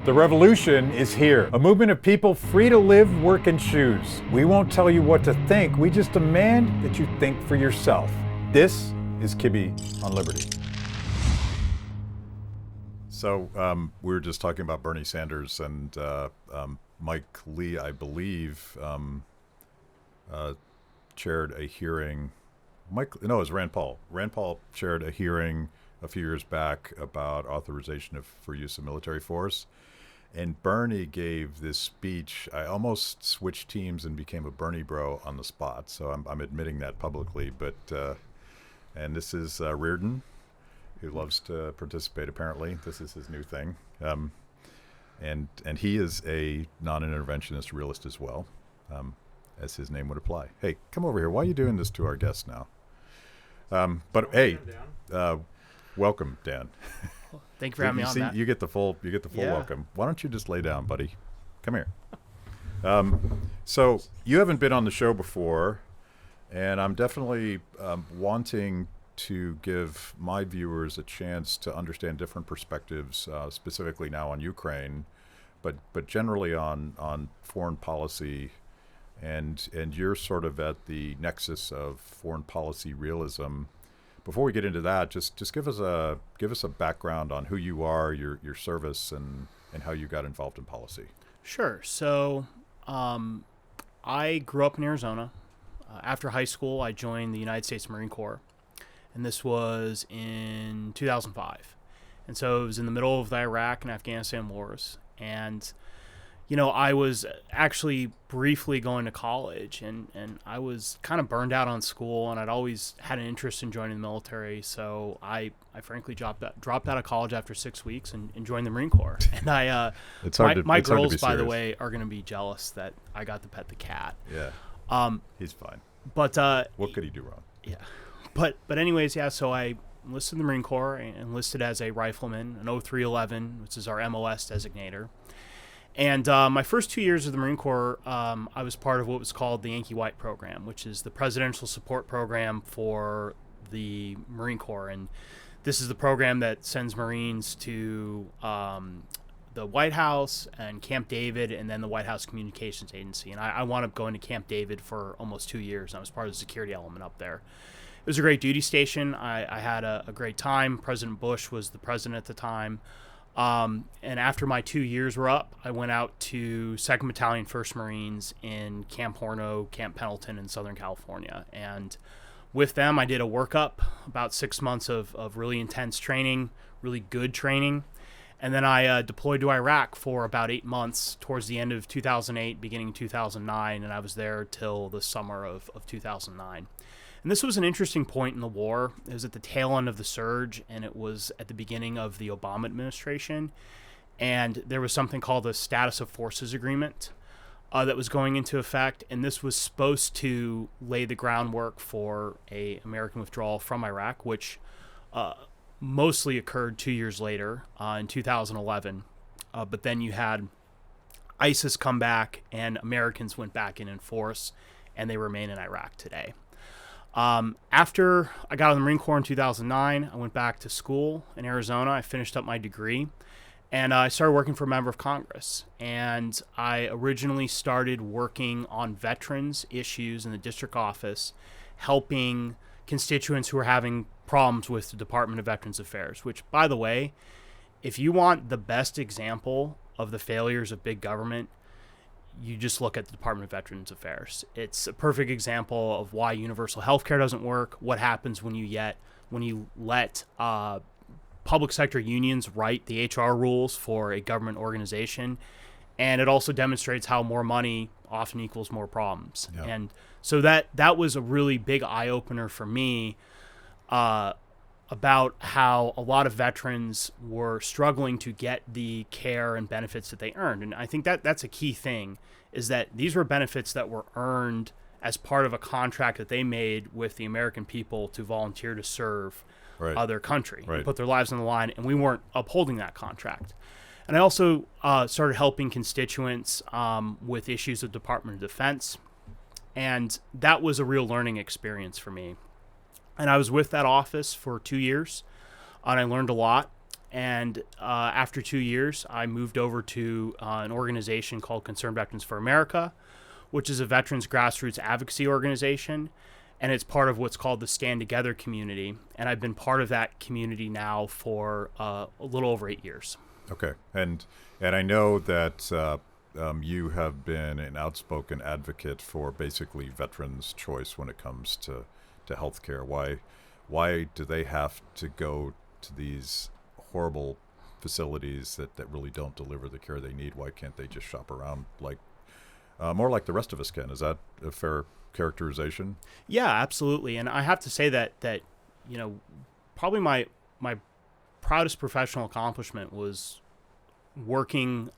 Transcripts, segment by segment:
The revolution is here. A movement of people free to live, work, and choose. We won't tell you what to think. We just demand that you think for yourself. This is Kibbe on Liberty. So we were just talking about Bernie Sanders and Mike Lee, I believe, chaired a hearing. It was Rand Paul. Rand Paul chaired a hearing a few years back about authorization for use of military force. And Bernie gave this speech. I almost switched teams and became a Bernie bro on the spot. So I'm admitting that publicly. But and this is Reardon, who loves to participate. Apparently, this is his new thing. And he is a non-interventionist realist as well, as his name would apply. Hey, come over here. Why are you doing this to our guest now? Welcome, Dan. Thank you for having me on, Matt. You get the full welcome. Why don't you just lay down, buddy? Come here. So you haven't been on the show before, and I'm definitely wanting to give my viewers a chance to understand different perspectives, specifically now on Ukraine, but generally on foreign policy, and you're sort of at the nexus of foreign policy realism. Before we get into that, just give us a background on who you are, your service, and how you got involved in policy. Sure. So I grew up in Arizona. After high school, I joined the United States Marine Corps, and this was in 2005. And so it was in the middle of the Iraq and Afghanistan wars. And I was actually briefly going to college, and I was kind of burned out on school, and I'd always had an interest in joining the military. So I frankly dropped out of college after 6 weeks and joined the Marine Corps. And my girls, by the way, are going to be jealous that I got to pet the cat. Yeah. He's fine. But what could he do wrong? Yeah. But anyways, yeah. So I enlisted in the Marine Corps and enlisted as a rifleman, an 0311, which is our MOS designator. And my first 2 years of the Marine Corps, I was part of what was called the Yankee White program, which is the presidential support program for the Marine Corps. And this is the program that sends Marines to the White House and Camp David, and then the White House Communications Agency. And I wound up going to Camp David for almost 2 years. And I was part of the security element up there. It was a great duty station. I had a great time. President Bush was the president at the time. And after my 2 years were up, I went out to 2nd Battalion 1st Marines in Camp Horno, Camp Pendleton in Southern California. And with them, I did a workup, about 6 months of really intense training, really good training. And then I deployed to Iraq for about 8 months towards the end of 2008, beginning 2009. And I was there till the summer of 2009. And this was an interesting point in the war. It was at the tail end of the surge, and it was at the beginning of the Obama administration. And there was something called the Status of Forces Agreement that was going into effect. And this was supposed to lay the groundwork for an American withdrawal from Iraq, which mostly occurred 2 years later in 2011. But then you had ISIS come back, and Americans went back in force, and they remain in Iraq today. After I got out of the Marine Corps in 2009, I went back to school in Arizona. I finished up my degree, and I started working for a member of Congress. And I originally started working on veterans issues in the district office, helping constituents who were having problems with the Department of Veterans Affairs, which, by the way, if you want the best example of the failures of big government, you just look at the Department of Veterans Affairs. It's a perfect example of why universal health care doesn't work, what happens when you let public sector unions write the HR rules for a government organization. And it also demonstrates how more money often equals more problems. Yeah. And so that was a really big eye-opener for me about how a lot of veterans were struggling to get the care and benefits that they earned. And I think that's a key thing, is that these were benefits that were earned as part of a contract that they made with the American people to volunteer to serve their country, and put their lives on the line, and we weren't upholding that contract. And I also started helping constituents with issues of Department of Defense, and that was a real learning experience for me. And I was with that office for 2 years, and I learned a lot. And after 2 years, I moved over to an organization called Concerned Veterans for America, which is a veterans grassroots advocacy organization. And it's part of what's called the Stand Together community. And I've been part of that community now for a little over 8 years. Okay. And I know that you have been an outspoken advocate for basically veterans' choice when it comes to healthcare. Why do they have to go to these horrible facilities that really don't deliver the care they need? Why can't they just shop around like more like the rest of us can? Is that a fair characterization? Yeah, absolutely. And I have to say that probably my proudest professional accomplishment was working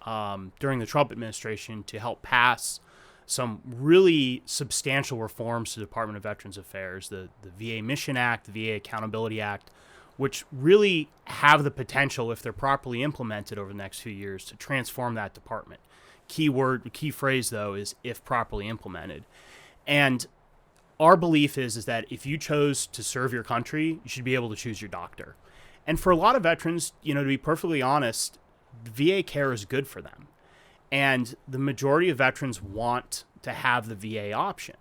during the Trump administration to help pass some really substantial reforms to the Department of Veterans Affairs, the VA Mission Act, the VA Accountability Act, which really have the potential, if they're properly implemented over the next few years, to transform that department. Key phrase, though, is if properly implemented. And our belief is that if you chose to serve your country, you should be able to choose your doctor. And for a lot of veterans, to be perfectly honest, VA care is good for them. And the majority of veterans want to have the VA option.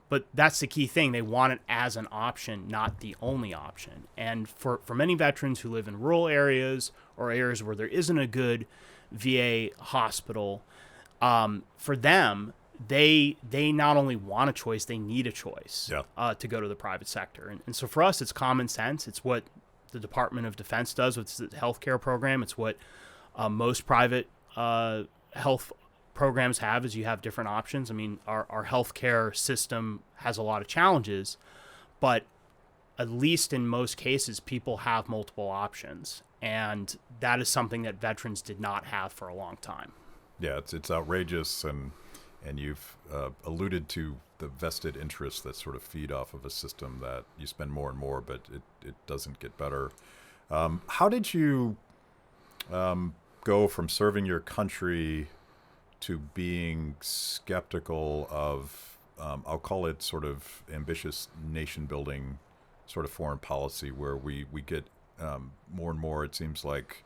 But that's the key thing. They want it as an option, not the only option. And for many veterans who live in rural areas or areas where there isn't a good VA hospital, for them, they not only want a choice, they need a choice to go to the private sector. And so for us, it's common sense. It's what the Department of Defense does with the healthcare program. It's what most private health programs have, is you have different options. I mean, our healthcare system has a lot of challenges, but at least in most cases, people have multiple options. And that is something that veterans did not have for a long time. Yeah, it's outrageous. And you've alluded to the vested interests that sort of feed off of a system that you spend more and more, but it doesn't get better. How did you go from serving your country to being skeptical of, I'll call it sort of ambitious nation building sort of foreign policy, where we get more and more, it seems like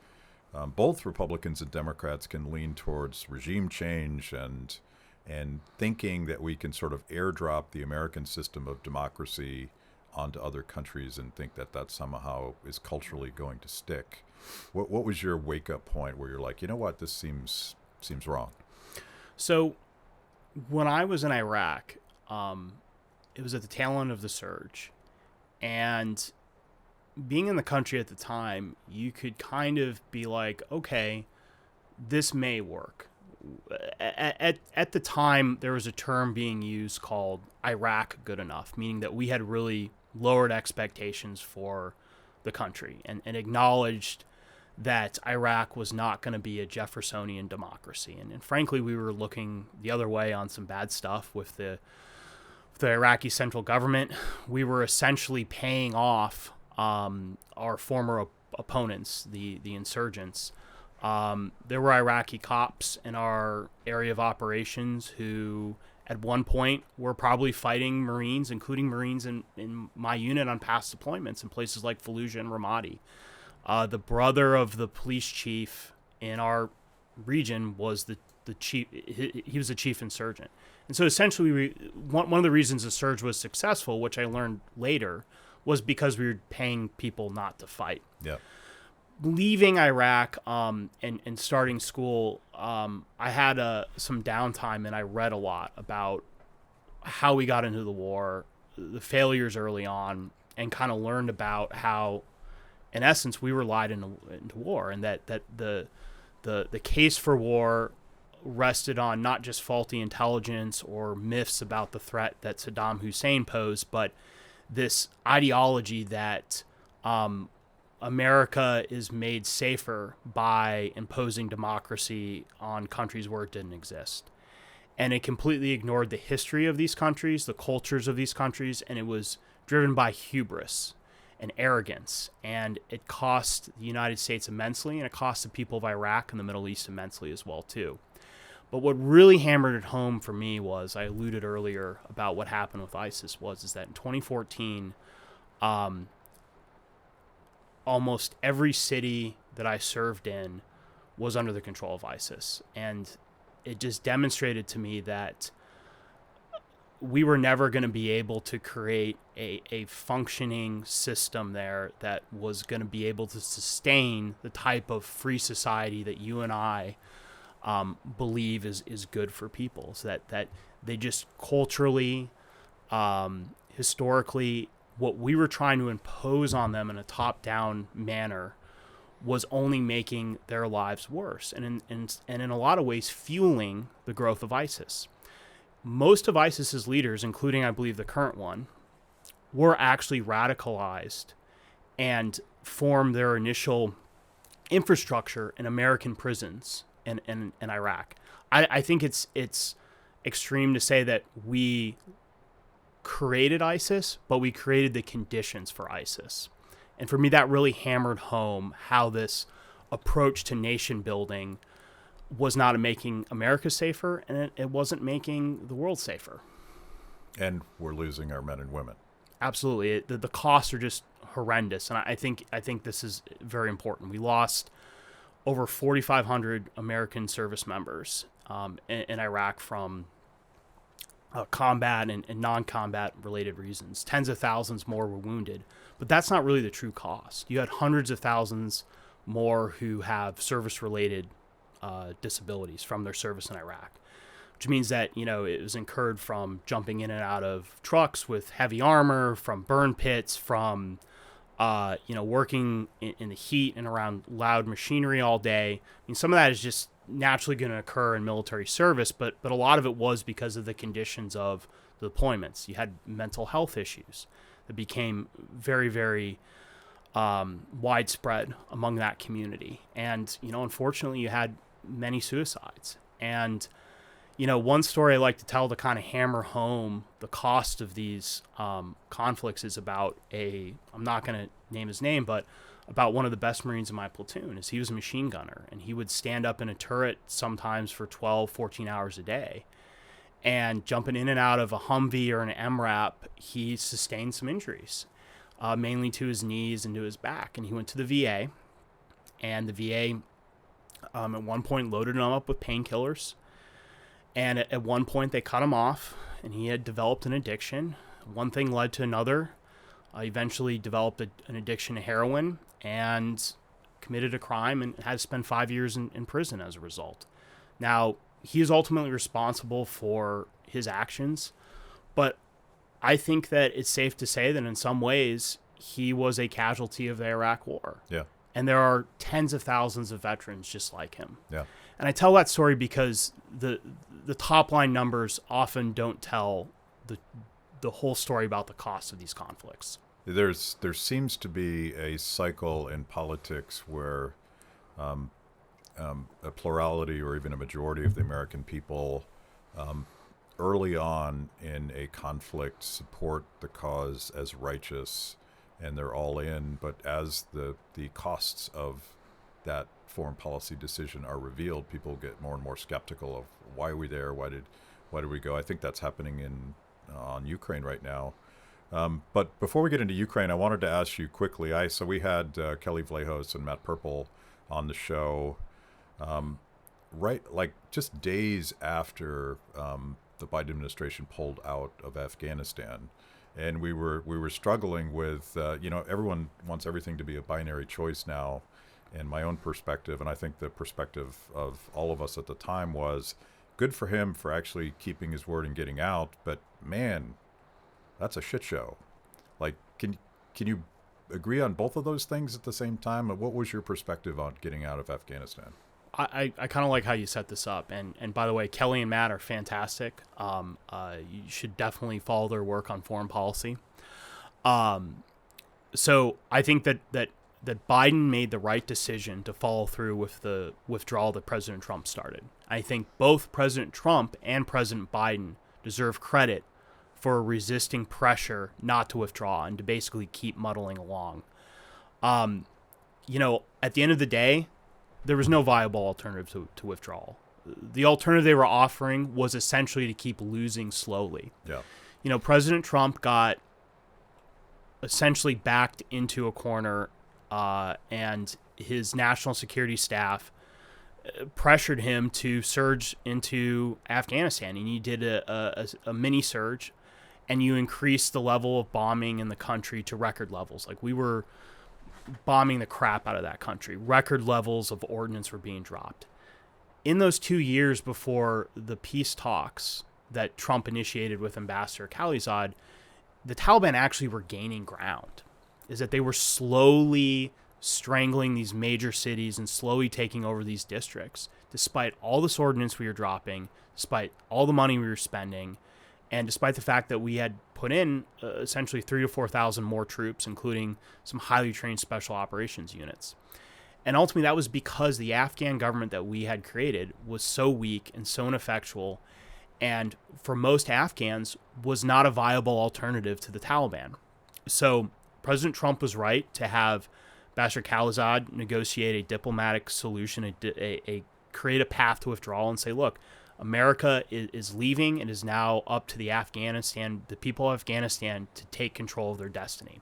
both Republicans and Democrats can lean towards regime change and thinking that we can sort of airdrop the American system of democracy onto other countries and think that somehow is culturally going to stick. What was your wake-up point where you're like, you know what, this seems wrong? So when I was in Iraq, it was at the tail end of the surge. And being in the country at the time, you could kind of be like, okay, this may work. At the time, there was a term being used called Iraq good enough, meaning that we had really lowered expectations for the country and acknowledged that Iraq was not going to be a Jeffersonian democracy. And frankly, we were looking the other way on some bad stuff with the Iraqi central government. We were essentially paying off our former opponents, the insurgents. There were Iraqi cops in our area of operations who at one point were probably fighting Marines, including Marines in my unit on past deployments in places like Fallujah and Ramadi. The brother of the police chief in our region was the chief. He was the chief insurgent. And so essentially, one of the reasons the surge was successful, which I learned later, was because we were paying people not to fight. Yeah. Leaving Iraq and starting school, I had some downtime, and I read a lot about how we got into the war, the failures early on, and kind of learned about how, in essence, we were lied into war, and that the case for war rested on not just faulty intelligence or myths about the threat that Saddam Hussein posed, but this ideology that America is made safer by imposing democracy on countries where it didn't exist. And it completely ignored the history of these countries, the cultures of these countries, and it was driven by hubris and arrogance. And it cost the United States immensely, and it cost the people of Iraq and the Middle East immensely as well, too. But what really hammered it home for me was, I alluded earlier about what happened with ISIS, is that in 2014, almost every city that I served in was under the control of ISIS. And it just demonstrated to me that we were never going to be able to create a functioning system there that was going to be able to sustain the type of free society that you and I believe is good for people. So that they just culturally, historically, what we were trying to impose on them in a top-down manner was only making their lives worse, and in a lot of ways fueling the growth of ISIS. Most of ISIS's leaders, including I believe the current one, were actually radicalized and formed their initial infrastructure in American prisons in Iraq. I think it's extreme to say that we created ISIS, but we created the conditions for ISIS. And for me, that really hammered home how this approach to nation building was not making America safer, and it wasn't making the world safer. And we're losing our men and women. Absolutely. The costs are just horrendous. And I think this is very important. We lost over 4,500 American service members in Iraq from combat and non-combat related reasons. Tens of thousands more were wounded. But that's not really the true cost. You had hundreds of thousands more who have service-related disabilities from their service in Iraq, which means that, it was incurred from jumping in and out of trucks with heavy armor, from burn pits, from, working in the heat and around loud machinery all day. I mean, some of that is just naturally going to occur in military service, but a lot of it was because of the conditions of the deployments. You had mental health issues that became very, very widespread among that community. And, unfortunately, you had many suicides. And, one story I like to tell to kind of hammer home the cost of these conflicts is about I'm not going to name his name, but about one of the best Marines in my platoon. Is he was a machine gunner, and he would stand up in a turret sometimes for 12, 14 hours a day. And jumping in and out of a Humvee or an MRAP, he sustained some injuries, mainly to his knees and to his back. And he went to the VA, and the VA at one point loaded him up with painkillers. And at one point they cut him off, and he had developed an addiction. One thing led to another. Eventually developed an addiction to heroin and committed a crime and had to spend 5 years in prison as a result. Now, he is ultimately responsible for his actions, but I think that it's safe to say that in some ways he was a casualty of the Iraq War. Yeah. And there are tens of thousands of veterans just like him. Yeah. And I tell that story because the top line numbers often don't tell the whole story about the cost of these conflicts. There seems to be a cycle in politics where a plurality or even a majority of the American people early on in a conflict support the cause as righteous, and they're all in. But as the costs of that foreign policy decision are revealed, people get more and more skeptical of why are we there? Why did we go? I think that's happening on Ukraine right now. But before we get into Ukraine, I wanted to ask you quickly. So we had Kelly Vlahos and Matt Purple on the show, just days after the Biden administration pulled out of Afghanistan, and we were struggling with everyone wants everything to be a binary choice now. And my own perspective, and I think the perspective of all of us at the time, was good for him for actually keeping his word and getting out. But man, that's a shit show. Like, can you agree on both of those things at the same time? What was your perspective on getting out of Afghanistan? I kind of like how you set this up. And by the way, Kelly and Matt are fantastic. You should definitely follow their work on foreign policy. So I think that Biden made the right decision to follow through with the withdrawal that President Trump started. I think both President Trump and President Biden deserve credit for resisting pressure not to withdraw and to basically keep muddling along. At the end of the day, there was no viable alternative to withdrawal. The alternative they were offering was essentially to keep losing slowly. Yeah. President Trump got essentially backed into a corner, and his national security staff pressured him to surge into Afghanistan, and you did a mini surge, and you increased the level of bombing in the country to record levels. Like, we were bombing the crap out of that country. Record levels of ordnance were being dropped. In those 2 years before the peace talks that Trump initiated with Ambassador Khalilzad, the Taliban actually were gaining ground. Is that they were slowly strangling these major cities and slowly taking over these districts, despite all this ordnance we were dropping, despite all the money we were spending, and despite the fact that we had put in essentially 3,000 to 4,000 more troops, including some highly trained special operations units. And ultimately, that was because the Afghan government that we had created was so weak and so ineffectual, and for most Afghans was not a viable alternative to the Taliban. So President Trump was right to have Bashar Khalilzad negotiate a diplomatic solution, create a path to withdrawal, and say, look, America is leaving and is now up to the people of Afghanistan to take control of their destiny.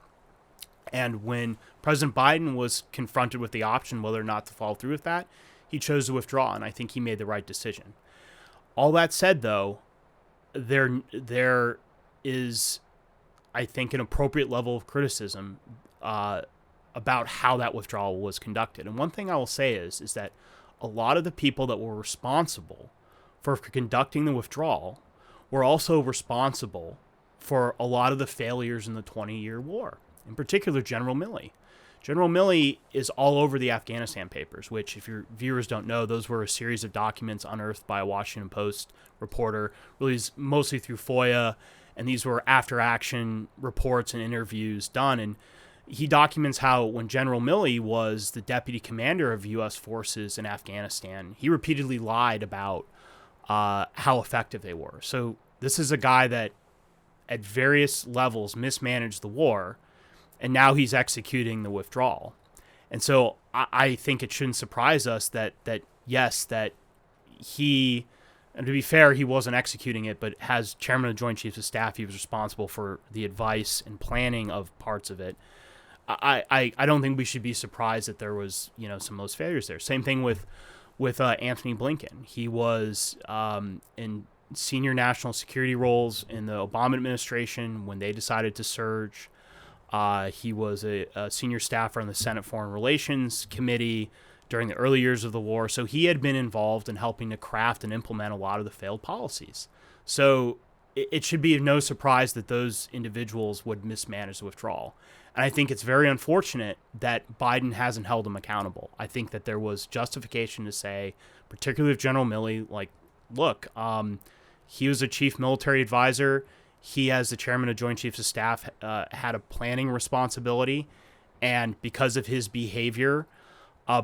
And when President Biden was confronted with the option whether or not to follow through with that, he chose to withdraw, and I think he made the right decision. All that said, though, there is, I think, an appropriate level of criticism about how that withdrawal was conducted. And one thing I will say is that a lot of the people that were responsible for conducting the withdrawal were also responsible for a lot of the failures in the 20-year war. In particular, General Milley. General Milley is all over the Afghanistan papers, which, if your viewers don't know, those were a series of documents unearthed by a Washington Post reporter, really mostly through FOIA, and these were after-action reports and interviews done. And he documents how when General Milley was the deputy commander of U.S. forces in Afghanistan, he repeatedly lied about how effective they were. So this is a guy that at various levels mismanaged the war, and now he's executing the withdrawal. And so I think it shouldn't surprise us that he, and to be fair, he wasn't executing it, but as chairman of the Joint Chiefs of Staff, he was responsible for the advice and planning of parts of it. I don't think we should be surprised that there was, some of those failures there. Same thing with Anthony Blinken. He was in senior national security roles in the Obama administration when they decided to surge. He was a senior staffer on the Senate Foreign Relations Committee during the early years of the war. So he had been involved in helping to craft and implement a lot of the failed policies. So it should be of no surprise that those individuals would mismanage the withdrawal. And I think it's very unfortunate that Biden hasn't held them accountable. I think that there was justification to say, particularly with General Milley, like, look, he was a chief military advisor. He, as the chairman of Joint Chiefs of Staff, had a planning responsibility. And because of his behavior,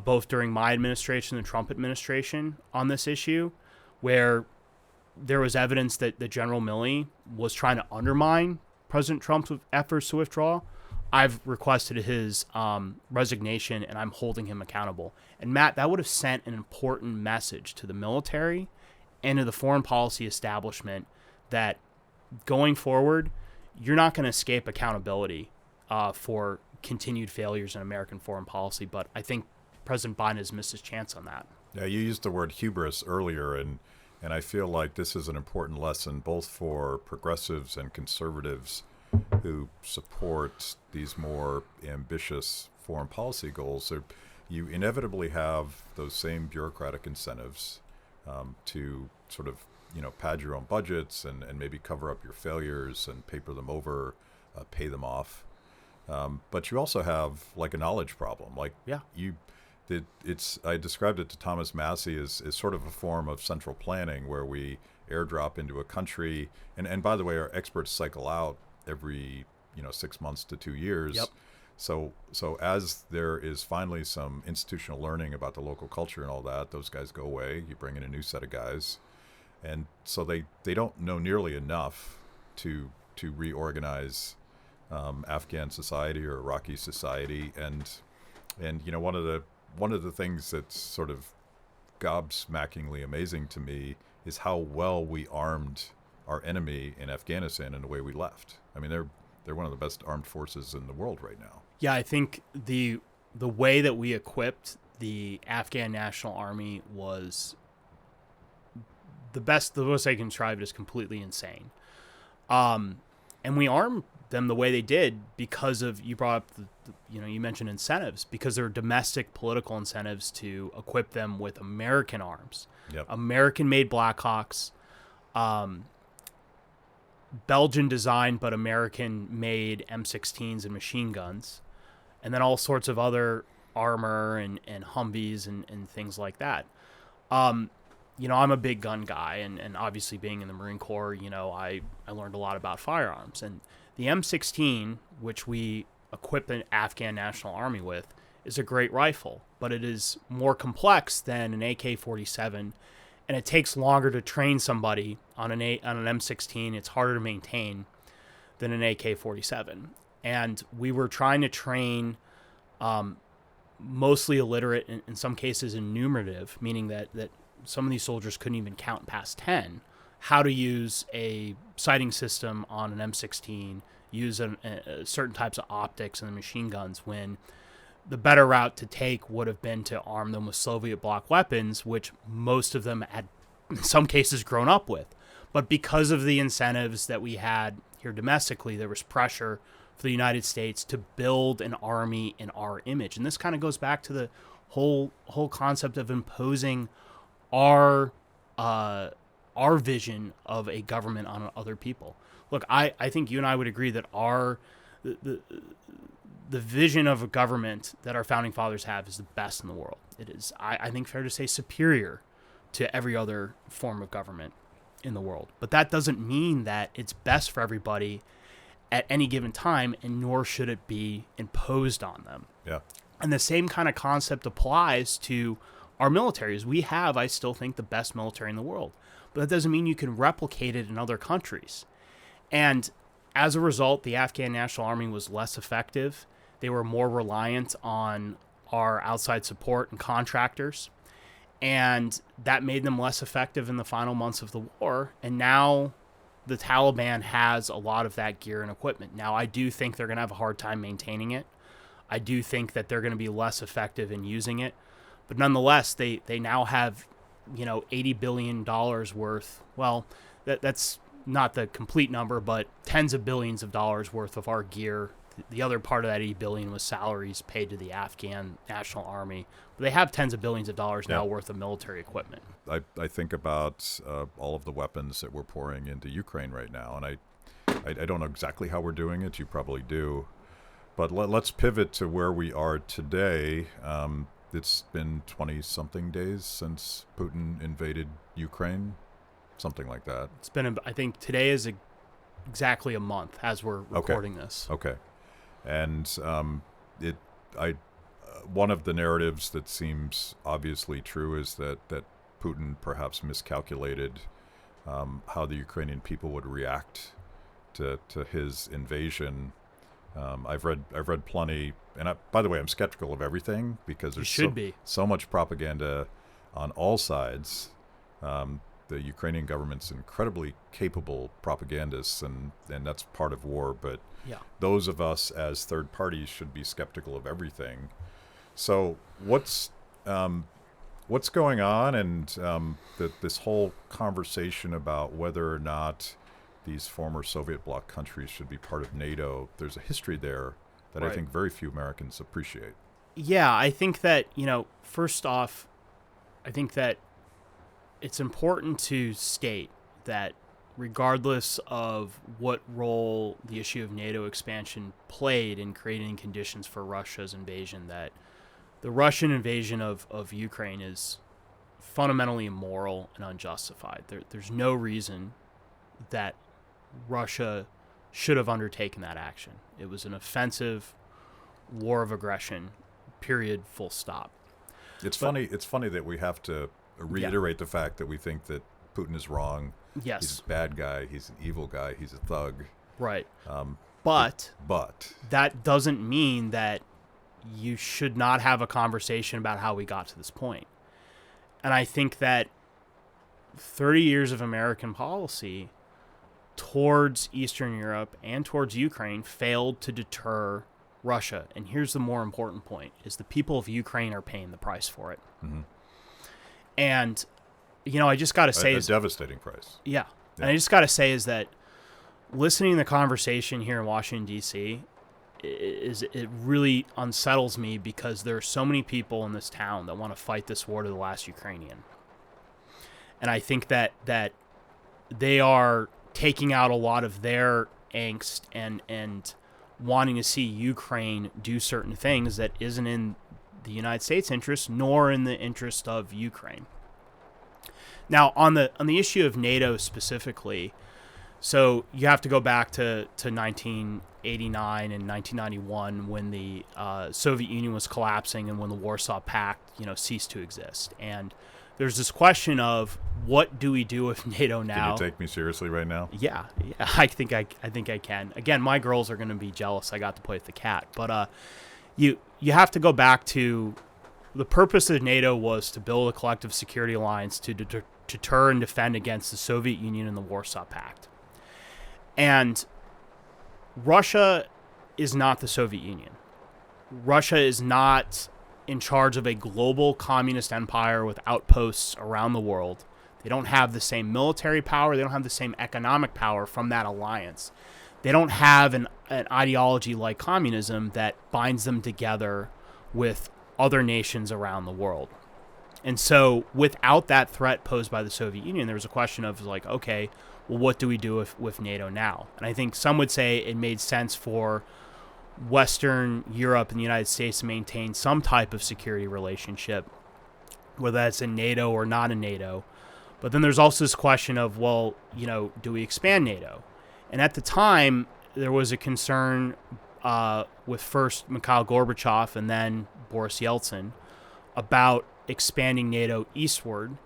both during my administration and the Trump administration on this issue, where there was evidence that General Milley was trying to undermine President Trump's efforts to withdraw, I've requested his resignation, and I'm holding him accountable. And Matt, that would have sent an important message to the military and to the foreign policy establishment that going forward, you're not going to escape accountability for continued failures in American foreign policy. But I think President Biden has missed his chance on that. Yeah, you used the word hubris earlier, and I feel like this is an important lesson both for progressives and conservatives who support these more ambitious foreign policy goals. So you inevitably have those same bureaucratic incentives to sort of pad your own budgets and maybe cover up your failures and paper them over, pay them off. But you also have like a knowledge problem. Like I described it to Thomas Massey as sort of a form of central planning where we airdrop into a country. And by the way, our experts cycle out every 6 months to 2 years. Yep. So as there is finally some institutional learning about the local culture and all that, those guys go away. You bring in a new set of guys. And so they don't know nearly enough to reorganize Afghan society or Iraqi society. And one of the things that's sort of gobsmackingly amazing to me is how well we armed our enemy in Afghanistan in the way we left. I mean, they're one of the best armed forces in the world right now. Yeah, I think the the way that we equipped the Afghan National Army was the best I can describe it is completely insane. And we armed them the way they did because of, you brought up, you mentioned incentives, because there are domestic political incentives to equip them with American arms. Yep. American-made Blackhawks, Belgian-designed but American-made M16s and machine guns, and then all sorts of other armor and Humvees and things like that. I'm a big gun guy, and obviously being in the Marine Corps, I learned a lot about firearms. And the M16, which we equip the Afghan National Army with, is a great rifle, but it is more complex than an AK-47, and it takes longer to train somebody on an M16. It's harder to maintain than an AK-47. And we were trying to train mostly illiterate, in some cases enumerative, meaning that some of these soldiers couldn't even count past 10, how to use a sighting system on an M16, use certain types of optics and the machine guns, when the better route to take would have been to arm them with Soviet bloc weapons, which most of them had, in some cases, grown up with. But because of the incentives that we had here domestically, there was pressure for the United States to build an army in our image. And this kind of goes back to the whole concept of imposing our vision of a government on other people. Look, I think you and I would agree that the vision of a government that our founding fathers have is the best in the world. It is, I think, fair to say, superior to every other form of government in the world. But that doesn't mean that it's best for everybody at any given time, and nor should it be imposed on them. Yeah. And the same kind of concept applies to our militaries. We have, I still think, the best military in the world. But that doesn't mean you can replicate it in other countries. And as a result, the Afghan National Army was less effective. They were more reliant on our outside support and contractors. And that made them less effective in the final months of the war. And now the Taliban has a lot of that gear and equipment. Now, I do think they're going to have a hard time maintaining it. I do think that they're going to be less effective in using it. But nonetheless, they now have, $80 billion worth. Well, that's not the complete number, but tens of billions of dollars worth of our gear. The other part of that $80 billion was salaries paid to the Afghan National Army. But they have tens of billions of dollars now worth of military equipment. I think about all of the weapons that we're pouring into Ukraine right now, and I don't know exactly how we're doing it. You probably do. But let's pivot to where we are today. It's been 20-something days since Putin invaded Ukraine, something like that. It's been, I think today is exactly a month as we're recording this. Okay. And one of the narratives that seems obviously true is that Putin perhaps miscalculated how the Ukrainian people would react to his invasion. I've read plenty, and by the way, I'm skeptical of everything because there's so much propaganda on all sides. The Ukrainian government's incredibly capable propagandists, and that's part of war. But those of us as third parties should be skeptical of everything. So what's going on, and this whole conversation about whether or not these former Soviet bloc countries should be part of NATO, there's a history there that I think very few Americans appreciate. Yeah, I think that, first off, I think that it's important to state that regardless of what role the issue of NATO expansion played in creating conditions for Russia's invasion, that the Russian invasion of Ukraine is fundamentally immoral and unjustified. There's no reason that Russia should have undertaken that action. It was an offensive war of aggression, period, full stop. It's funny that we have to reiterate the fact that we think that Putin is wrong. Yes. He's a bad guy. He's an evil guy. He's a thug. Right. But that doesn't mean that you should not have a conversation about how we got to this point. And I think that 30 years of American policy towards Eastern Europe and towards Ukraine failed to deter Russia, and here's the more important point, is the people of Ukraine are paying the price for it. Mm-hmm. And, I just got to say... A devastating price. Yeah. And I just got to say is that listening to the conversation here in Washington, D.C., it really unsettles me because there are so many people in this town that want to fight this war to the last Ukrainian. And I think that they are taking out a lot of their angst and wanting to see Ukraine do certain things that isn't in the United States' interest nor in the interest of Ukraine. Now, on the issue of NATO specifically, so you have to go back to 1989 and 1991 when the Soviet Union was collapsing and when the Warsaw Pact, ceased to exist. And there's this question of what do we do with NATO now? Can you take me seriously right now? Yeah, I think I can. Again, my girls are going to be jealous I got to play with the cat, but you have to go back to the purpose of NATO was to build a collective security alliance to deter and defend against the Soviet Union and the Warsaw Pact. And Russia is not the Soviet Union. Russia is not in charge of a global communist empire with outposts around the world. They don't have the same military power. They don't have the same economic power from that alliance. They don't have an ideology like communism that binds them together with other nations around the world. And so without that threat posed by the Soviet Union, there was a question of like, okay, well, what do we do with NATO now? And I think some would say it made sense for Western Europe and the United States to maintain some type of security relationship, whether that's in NATO or not in NATO. But then there's also this question of, well, do we expand NATO? And at the time, there was a concern with first Mikhail Gorbachev and then Boris Yeltsin about expanding NATO eastward.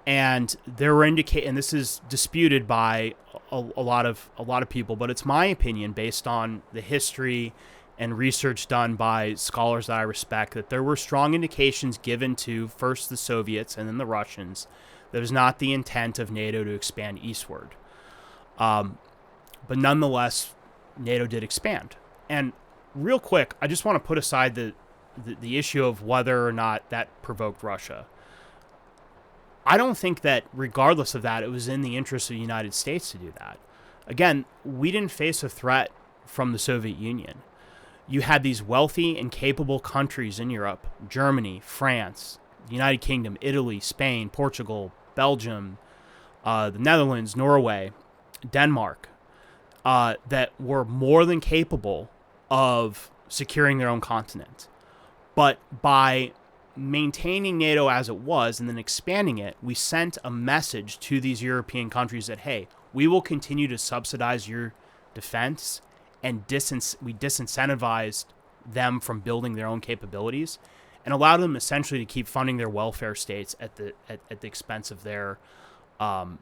And there were and this is disputed by a lot of people, but it's my opinion based on the history and research done by scholars that I respect that there were strong indications given to first the Soviets and then the Russians that it was not the intent of NATO to expand eastward. But nonetheless, NATO did expand. And real quick, I just want to put aside the issue of whether or not that provoked Russia. I don't think that regardless of that, it was in the interest of the United States to do that. Again, we didn't face a threat from the Soviet Union. You had these wealthy and capable countries in Europe, Germany, France, the United Kingdom, Italy, Spain, Portugal, Belgium, the Netherlands, Norway, Denmark, that were more than capable of securing their own continent. But by maintaining NATO as it was and then expanding it, we sent a message to these European countries that, hey, we will continue to subsidize your defense, and we disincentivized them from building their own capabilities and allowed them essentially to keep funding their welfare states at the expense of their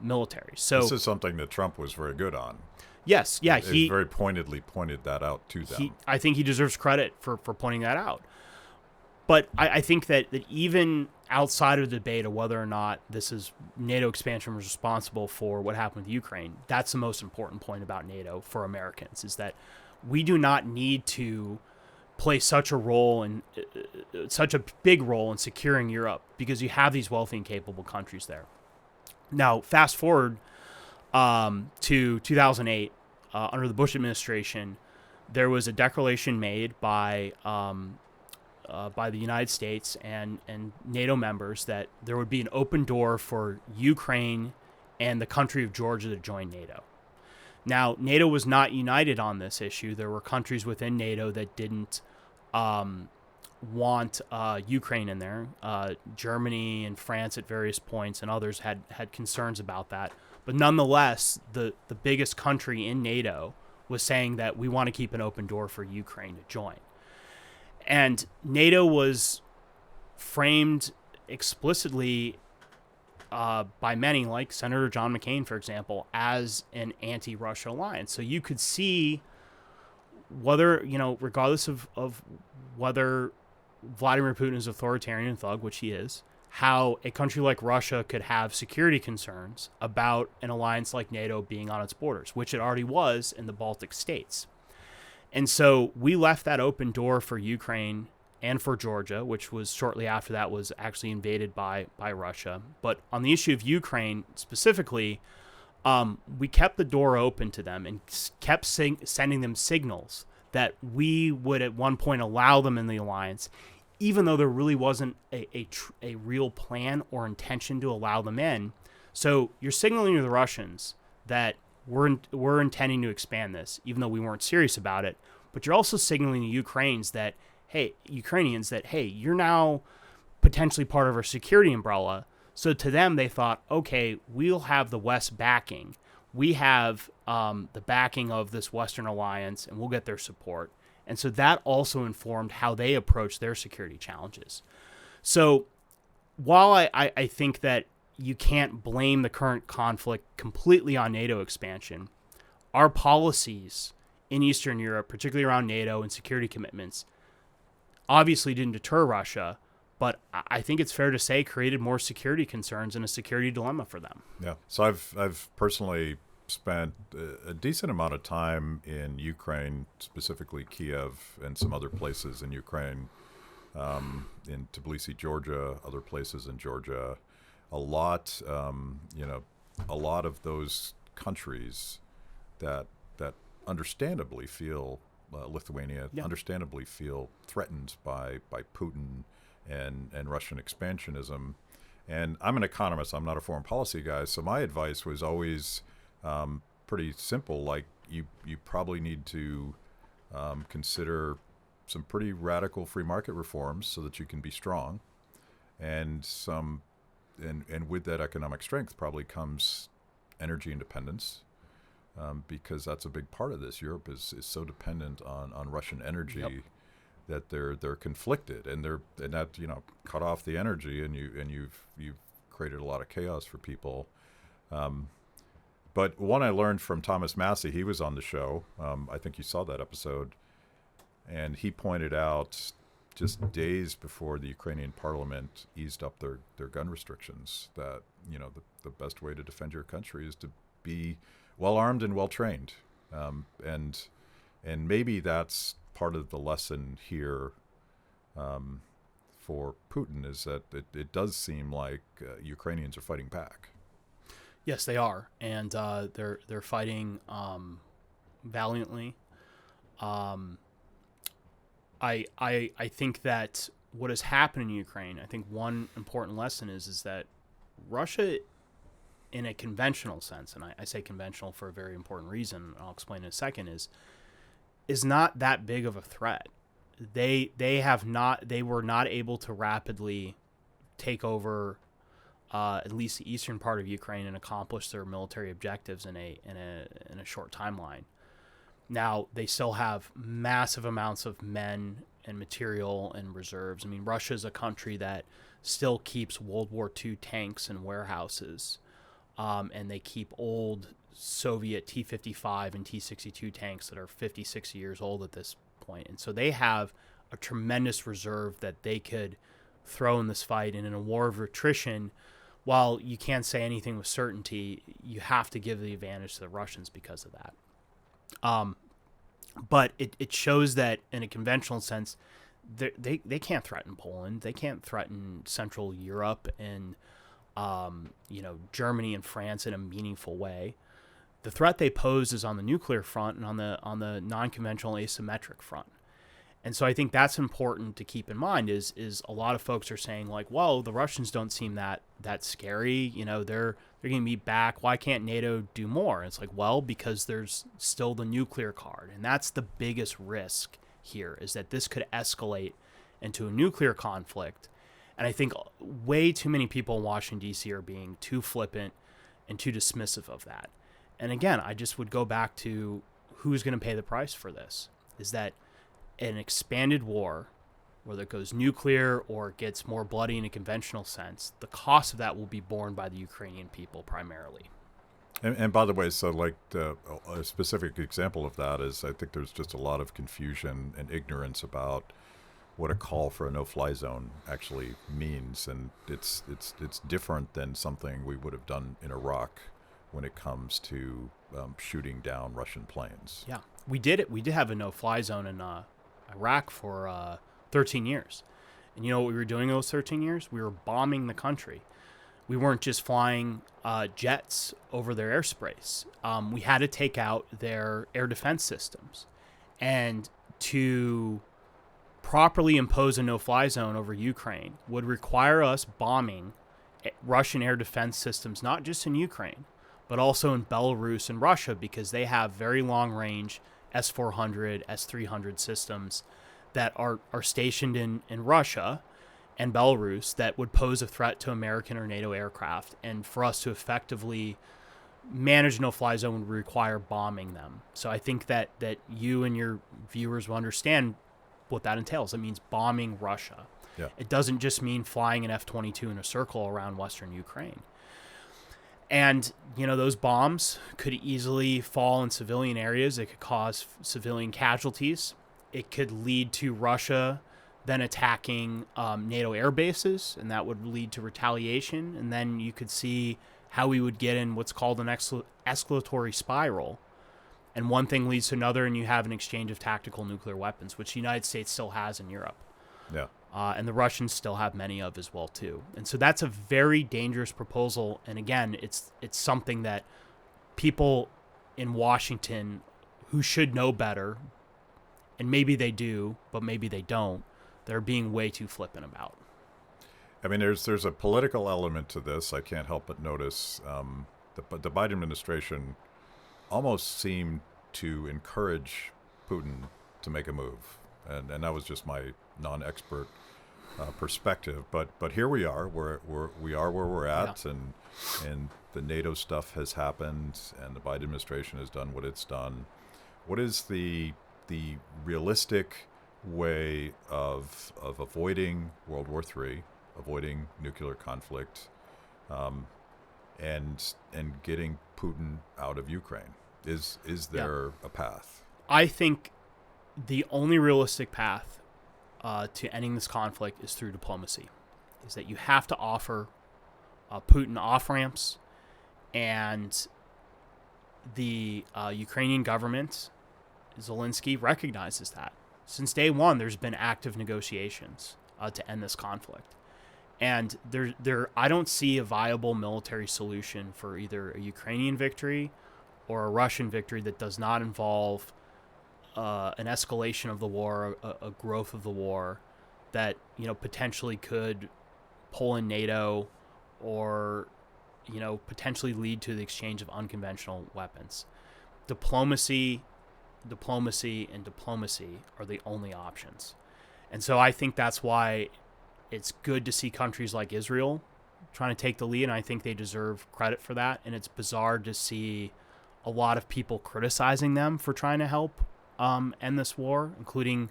military. So this is something that Trump was very good on. Yes, yeah. He very pointedly pointed that out to them. I think he deserves credit for pointing that out. But I think that even outside of the debate of whether or not this is NATO expansion was responsible for what happened with Ukraine, that's the most important point about NATO for Americans, is that we do not need to play such a role in such a big role in securing Europe because you have these wealthy and capable countries there. Now, fast forward to 2008, under the Bush administration, there was a declaration made by the United States and NATO members that there would be an open door for Ukraine and the country of Georgia to join NATO. Now, NATO was not united on this issue. There were countries within NATO that didn't want Ukraine in there. Germany and France at various points and others had concerns about that. But nonetheless, the biggest country in NATO was saying that we want to keep an open door for Ukraine to join. And NATO was framed explicitly by many, like Senator John McCain, for example, as an anti-Russia alliance. So you could see whether, regardless of whether Vladimir Putin is an authoritarian thug, which he is, how a country like Russia could have security concerns about an alliance like NATO being on its borders, which it already was in the Baltic states. And so we left that open door for Ukraine and for Georgia, which was shortly after that was actually invaded by Russia. But on the issue of Ukraine specifically, we kept the door open to them and kept sending them signals that we would at one point allow them in the alliance, even though there really wasn't a real plan or intention to allow them in. So you're signaling to the Russians that we're intending to expand this, even though we weren't serious about it. But you're also signaling to Ukrainians that, hey, you're now potentially part of our security umbrella. So to them, they thought, okay, we'll have the West backing. We have the backing of this Western alliance, and we'll get their support. And so that also informed how they approach their security challenges. So while I think that you can't blame the current conflict completely on NATO expansion, our policies in Eastern Europe, particularly around NATO and security commitments, obviously didn't deter Russia, but I think it's fair to say created more security concerns and a security dilemma for them. Yeah. So I've personally spent a decent amount of time in Ukraine, specifically Kiev and some other places in Ukraine, in Tbilisi, Georgia, other places in Georgia. A lot of those countries that understandably feel Lithuania, understandably feel threatened by Putin and Russian expansionism. And I'm an economist. I'm not a foreign policy guy. So my advice was always pretty simple. Like you probably need to consider some pretty radical free market reforms so that you can be strong, and with that economic strength probably comes energy independence, because that's a big part of this. Europe is so dependent on Russian energy that they're conflicted, and that cut off the energy, and you've created a lot of chaos for people. But one I learned from Thomas Massey, he was on the show. I think you saw that episode, and he pointed out just days before the Ukrainian parliament eased up their gun restrictions that the best way to defend your country is to be well armed and well trained, and maybe that's part of the lesson here for Putin, is that it does seem like Ukrainians are fighting back. Yes, they are, and they're fighting valiantly. I think that what has happened in Ukraine, I think one important lesson is that Russia, in a conventional sense, and I say conventional for a very important reason, I'll explain in a second, is not that big of a threat. They were not able to rapidly take over at least the eastern part of Ukraine and accomplish their military objectives in a short timeline. Now, they still have massive amounts of men and material and reserves. I mean, Russia is a country that still keeps World War II tanks in warehouses, and they keep old Soviet T-55 and T-62 tanks that are 50, 60 years old at this point. And so they have a tremendous reserve that they could throw in this fight. And in a war of attrition, while you can't say anything with certainty, you have to give the advantage to the Russians because of that. But it shows that in a conventional sense, they can't threaten Poland. They can't threaten Central Europe and Germany and France in a meaningful way. The threat they pose is on the nuclear front and on the non-conventional asymmetric front. And so I think that's important to keep in mind is a lot of folks are saying like, well, the Russians don't seem that scary. They're going to be back. Why can't NATO do more? And it's like, well, because there's still the nuclear card. And that's the biggest risk here, is that this could escalate into a nuclear conflict. And I think way too many people in Washington, D.C. are being too flippant and too dismissive of that. And again, I just would go back to who's going to pay the price for this, is that an expanded war, whether it goes nuclear or gets more bloody in a conventional sense, the cost of that will be borne by the Ukrainian people primarily. And by the way, so like a specific example of that is I think there's just a lot of confusion and ignorance about what a call for a no-fly zone actually means, and it's different than something we would have done in Iraq when it comes to shooting down Russian planes. Yeah, we did have a no-fly zone in Iraq for 13 years. And you know what we were doing those 13 years? We were bombing the country. We weren't just flying jets over their airspace. We had to take out their air defense systems. And to properly impose a no-fly zone over Ukraine would require us bombing Russian air defense systems, not just in Ukraine, but also in Belarus and Russia, because they have very long-range S-400, S-300 systems that are stationed in Russia and Belarus that would pose a threat to American or NATO aircraft. And for us to effectively manage no-fly zone would require bombing them. So I think that you and your viewers will understand what that entails. It means bombing Russia. Yeah. It doesn't just mean flying an F-22 in a circle around western Ukraine. And, you know, those bombs could easily fall in civilian areas. It could cause civilian casualties. It could lead to Russia then attacking NATO air bases, and that would lead to retaliation. And then you could see how we would get in what's called an escalatory spiral. And one thing leads to another, and you have an exchange of tactical nuclear weapons, which the United States still has in Europe. Yeah. And the Russians still have many of as well, too. And so that's a very dangerous proposal. And again, it's something that people in Washington who should know better, and maybe they do, but maybe they don't, they're being way too flippant about. I mean, there's a political element to this. I can't help but notice the Biden administration almost seemed to encourage Putin to make a move. And that was just my non-expert perspective. But here we are. We are where we're at, Yeah. and the NATO stuff has happened, and the Biden administration has done what it's done. What is the realistic way of avoiding World War III, avoiding nuclear conflict, and getting Putin out of Ukraine? Is there a path? I think the only realistic path to ending this conflict is through diplomacy. Is that you have to offer Putin off-ramps, and the Ukrainian government, Zelensky, recognizes that. Since day one, there's been active negotiations to end this conflict. And I don't see a viable military solution for either a Ukrainian victory or a Russian victory that does not involve an escalation of the war, a growth of the war that, you know, potentially could pull in NATO or, you know, potentially lead to the exchange of unconventional weapons. Diplomacy, and diplomacy are the only options. And so I think that's why it's good to see countries like Israel trying to take the lead, and I think they deserve credit for that. And it's bizarre to see a lot of people criticizing them for trying to help end this war, including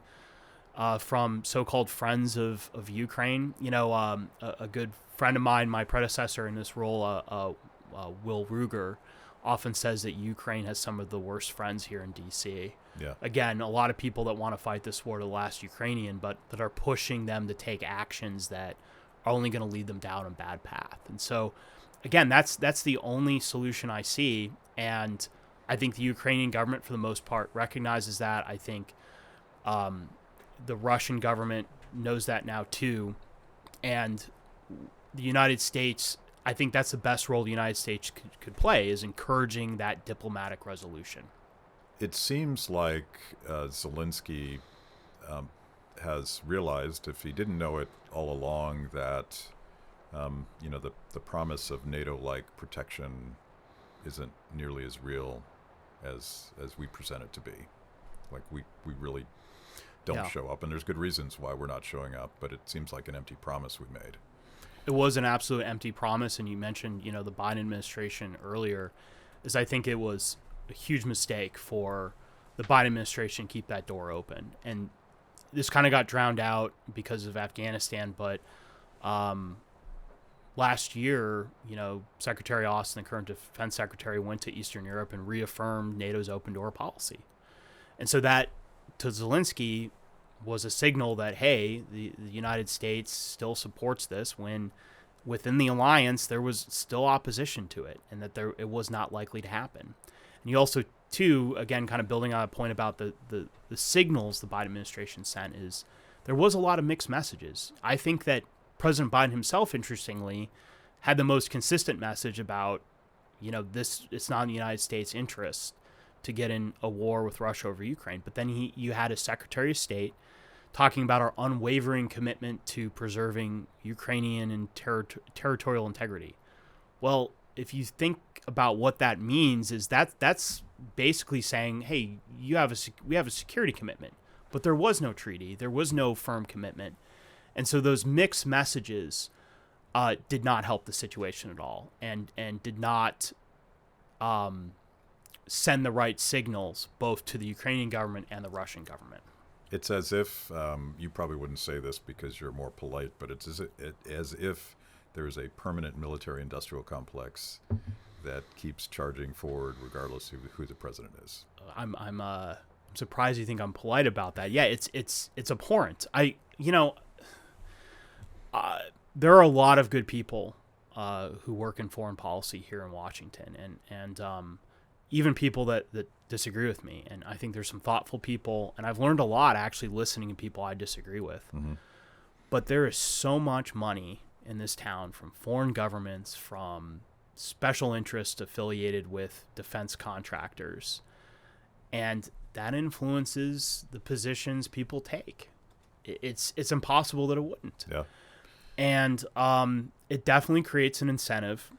from so-called friends of Ukraine. You know, a good friend of mine, my predecessor in this role, Will Ruger, often says that Ukraine has some of the worst friends here in D.C. Yeah. Again, a lot of people that want to fight this war to the last Ukrainian, but that are pushing them to take actions that are only going to lead them down a bad path. And so, again, that's the only solution I see. And I think the Ukrainian government, for the most part, recognizes that. I think the Russian government knows that now, too. And the United States, I think that's the best role the United States could play, is encouraging that diplomatic resolution. It seems like Zelensky has realized, if he didn't know it all along, that the promise of NATO-like protection isn't nearly as real as we present it to be. Like we really don't show up, and there's good reasons why we're not showing up, but it seems like an empty promise we made. It was an absolute empty promise, and you mentioned, you know, the Biden administration earlier. I think it was a huge mistake for the Biden administration to keep that door open. And this kind of got drowned out because of Afghanistan, but last year, you know, Secretary Austin, the current defense secretary, went to Eastern Europe and reaffirmed NATO's open door policy. And so that, to Zelensky, was a signal that, hey, the United States still supports this, when within the alliance there was still opposition to it, and that it was not likely to happen. And you also too, again, kind of building on a point about the signals the Biden administration sent, is there was a lot of mixed messages. I think that President Biden himself, interestingly, had the most consistent message about, it's not in the United States' interest to get in a war with Russia over Ukraine. But then you had a Secretary of State talking about our unwavering commitment to preserving Ukrainian and territorial integrity. Well, if you think about what that means, is that's basically saying, hey, we have a security commitment, but there was no treaty, there was no firm commitment, and so those mixed messages did not help the situation at all, and did not send the right signals both to the Ukrainian government and the Russian government. It's as if, you probably wouldn't say this because you're more polite, but it's as if there is a permanent military-industrial complex that keeps charging forward regardless of who the president is. I'm surprised you think I'm polite about that. Yeah, it's abhorrent. There are a lot of good people who work in foreign policy here in Washington, and even people that disagree with me. And I think there's some thoughtful people, and I've learned a lot actually listening to people I disagree with. Mm-hmm. But there is so much money in this town from foreign governments, from special interests affiliated with defense contractors, and that influences the positions people take. It's impossible that it wouldn't. Yeah. And it definitely creates an incentive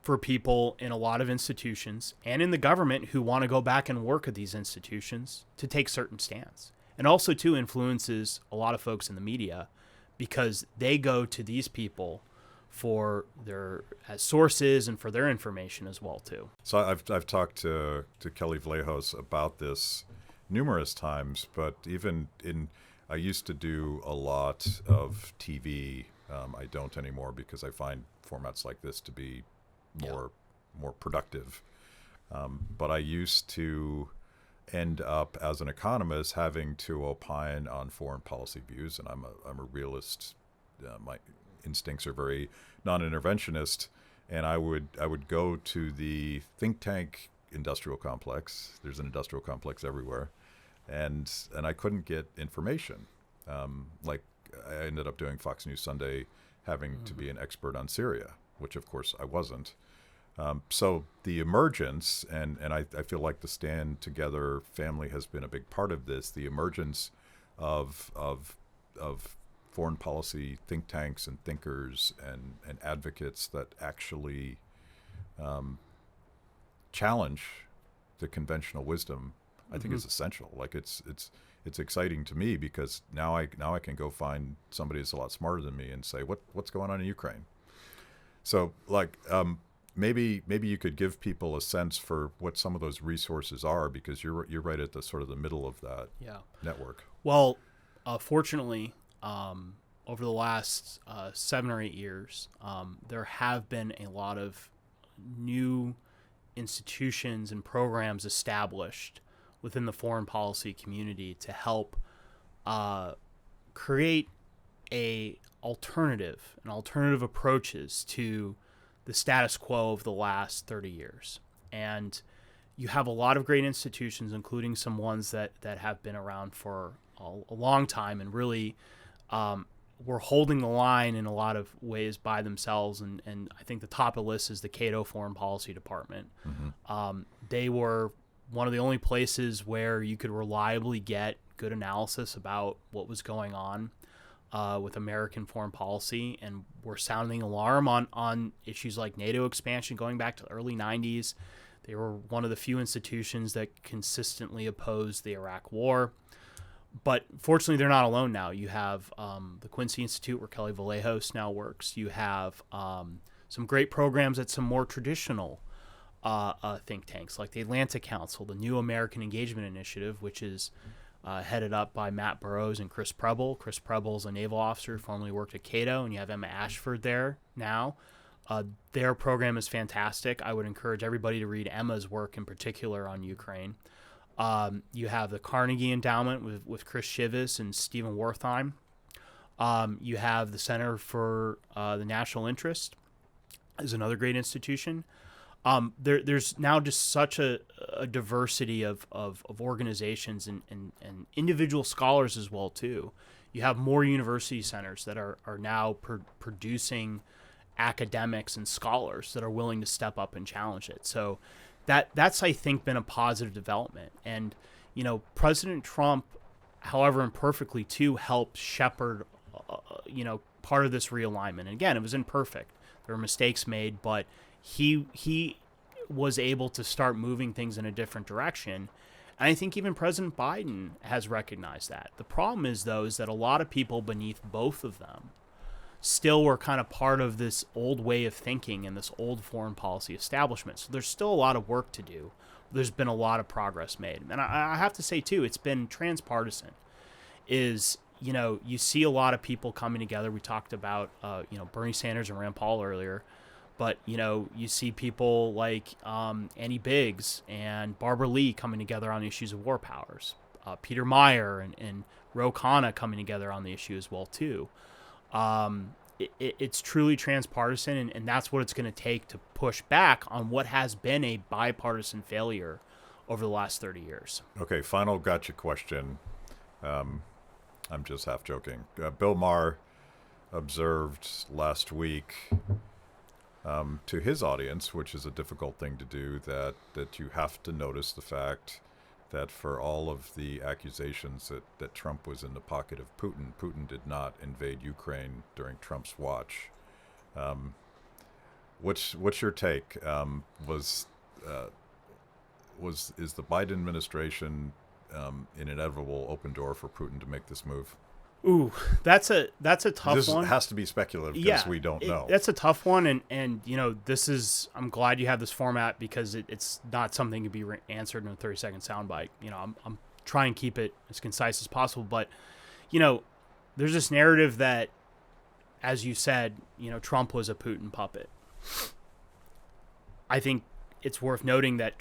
for people in a lot of institutions and in the government who want to go back and work at these institutions to take certain stands. And also, too, influences a lot of folks in the media because they go to these people for their as sources and for their information as well, too. So I've talked to Kelly Vlahos about this numerous times, but even I used to do a lot of TV. I don't anymore because I find formats like this to be more productive. But I used to end up as an economist having to opine on foreign policy views, and I'm a realist. My instincts are very non-interventionist, and I would go to the think tank industrial complex. There's an industrial complex everywhere, and I couldn't get information. Like I ended up doing Fox News Sunday, having to be an expert on Syria, which of course I wasn't. So the emergence, and I feel like the Stand Together family has been a big part of this, the emergence of foreign policy think tanks and thinkers and advocates that actually challenge the conventional wisdom, I think is essential. Like it's exciting to me because now I can go find somebody that's a lot smarter than me and say, what's going on in Ukraine? So like, maybe you could give people a sense for what some of those resources are, because you're right at the sort of the middle of that network. Well, fortunately, over the last 7 or 8 years, there have been a lot of new institutions and programs established within the foreign policy community to help create alternative approaches to the status quo of the last 30 years. And you have a lot of great institutions, including some ones that have been around for a long time and really were holding the line in a lot of ways by themselves. And I think the top of the list is the Cato Foreign Policy Department. Mm-hmm. They were one of the only places where you could reliably get good analysis about what was going on with American foreign policy, and were sounding alarm on issues like NATO expansion going back to the early 90s. They were one of the few institutions that consistently opposed the Iraq War. But fortunately, they're not alone now. You have the Quincy Institute, where Kelly Vlahos now works. You have some great programs at some more traditional think tanks, like the Atlantic Council, the New American Engagement Initiative, which is headed up by Matt Burrows and Chris Preble. Chris Preble is a naval officer who formerly worked at Cato, and you have Emma Ashford there now. Their program is fantastic. I would encourage everybody to read Emma's work in particular on Ukraine. You have the Carnegie Endowment with Chris Shivas and Stephen Wertheim. You have the Center for the National Interest is another great institution. there's now just such a diversity of organizations and individual scholars as well too. You have more university centers that are now producing academics and scholars that are willing to step up and challenge it. So that's I think been a positive development. And President Trump, however imperfectly too, helped shepherd part of this realignment. And again, it was imperfect. There were mistakes made, but he was able to start moving things in a different direction. And I think even President Biden has recognized that. The problem is, though, is that a lot of people beneath both of them still were kind of part of this old way of thinking and this old foreign policy establishment. So there's still a lot of work to do. There's been a lot of progress made. And I have to say, too, it's been transpartisan. You see a lot of people coming together. We talked about, Bernie Sanders and Rand Paul earlier. But, you see people like Annie Biggs and Barbara Lee coming together on the issues of war powers. Peter Meyer and Ro Khanna coming together on the issue as well, too. It's truly transpartisan, and that's what it's going to take to push back on what has been a bipartisan failure over the last 30 years. Okay, final gotcha question. I'm just half joking. Bill Maher observed last week to his audience, which is a difficult thing to do, that you have to notice the fact that for all of the accusations that Trump was in the pocket of Putin did not invade Ukraine during Trump's watch. What's your take? Is the Biden administration an inevitable open door for Putin to make this move? Ooh, that's a tough this one. This has to be speculative because we don't know. That's a tough one, and I'm glad you have this format because it's not something to be answered in a 30-second soundbite. I'm trying to keep it as concise as possible, but there's this narrative that, as you said, Trump was a Putin puppet. I think it's worth noting that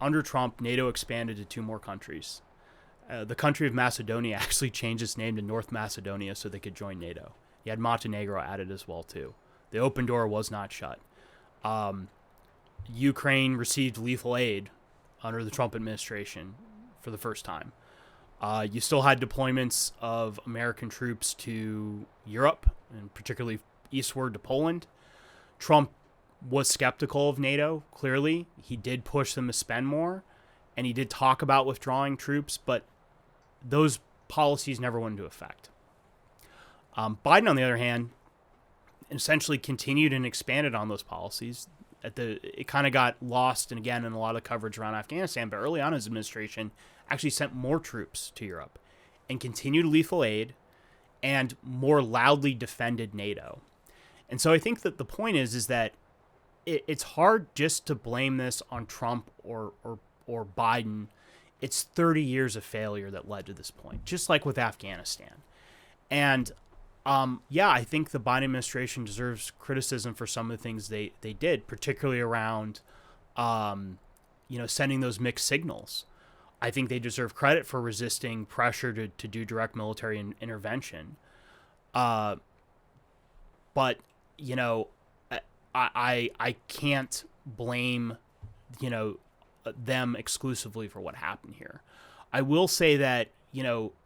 under Trump, NATO expanded to 2 more countries. The country of Macedonia actually changed its name to North Macedonia so they could join NATO. You had Montenegro added as well, too. The open door was not shut. Ukraine received lethal aid under the Trump administration for the first time. You still had deployments of American troops to Europe, and particularly eastward to Poland. Trump was skeptical of NATO, clearly. He did push them to spend more, and he did talk about withdrawing troops, but those policies never went into effect. Biden, on the other hand, essentially continued and expanded on those policies. It kind of got lost, and again, in a lot of coverage around Afghanistan, but early on his administration actually sent more troops to Europe and continued lethal aid and more loudly defended NATO. And so I think that the point is that it's hard just to blame this on Trump or Biden. It's 30 years of failure that led to this point, just like with Afghanistan. And I think the Biden administration deserves criticism for some of the things they did, particularly around, sending those mixed signals. I think they deserve credit for resisting pressure to do direct military intervention. But I can't blame, them exclusively for what happened here. I will say that,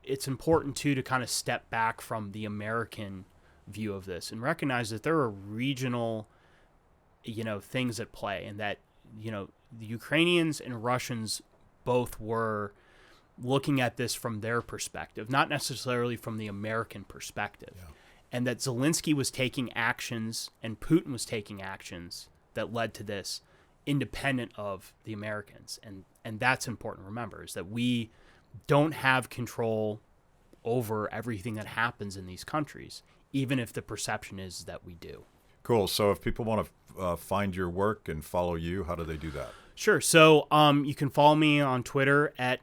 it's important too to kind of step back from the American view of this and recognize that there are regional, things at play, and that, the Ukrainians and Russians both were looking at this from their perspective, not necessarily from the American perspective. Yeah. And that Zelensky was taking actions and Putin was taking actions that led to this, independent of the Americans. And that's important to remember, is that we don't have control over everything that happens in these countries, even if the perception is that we do. Cool. So if people want to find your work and follow you, how do they do that? Sure. So you can follow me on Twitter at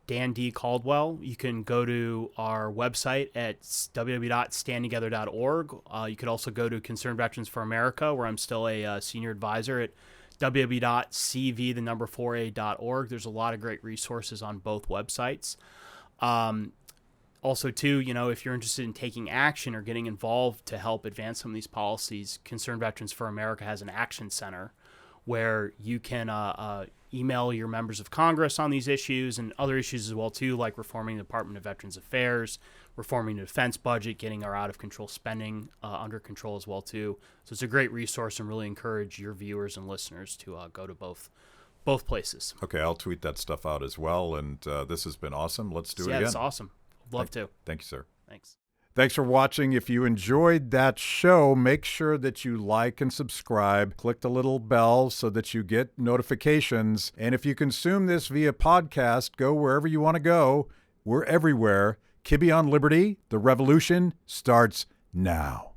Dan D. Caldwell. You can go to our website at www.standtogether.org. You could also go to Concerned Veterans for America, where I'm still a senior advisor at www.cv4a.org. There's a lot of great resources on both websites. Also, too, if you're interested in taking action or getting involved to help advance some of these policies, Concerned Veterans for America has an action center where you can email your members of Congress on these issues and other issues as well, too, like reforming the Department of Veterans Affairs, reforming the defense budget, getting our out-of-control spending under control as well, too. So it's a great resource, and really encourage your viewers and listeners to go to both places. Okay, I'll tweet that stuff out as well, and this has been awesome. Let's do it again. Yeah, it's awesome. Love to. Thank you, sir. Thanks. Thanks for watching. If you enjoyed that show, make sure that you like and subscribe. Click the little bell so that you get notifications. And if you consume this via podcast, go wherever you want to go. We're everywhere. Kibbe on Liberty. The revolution starts now.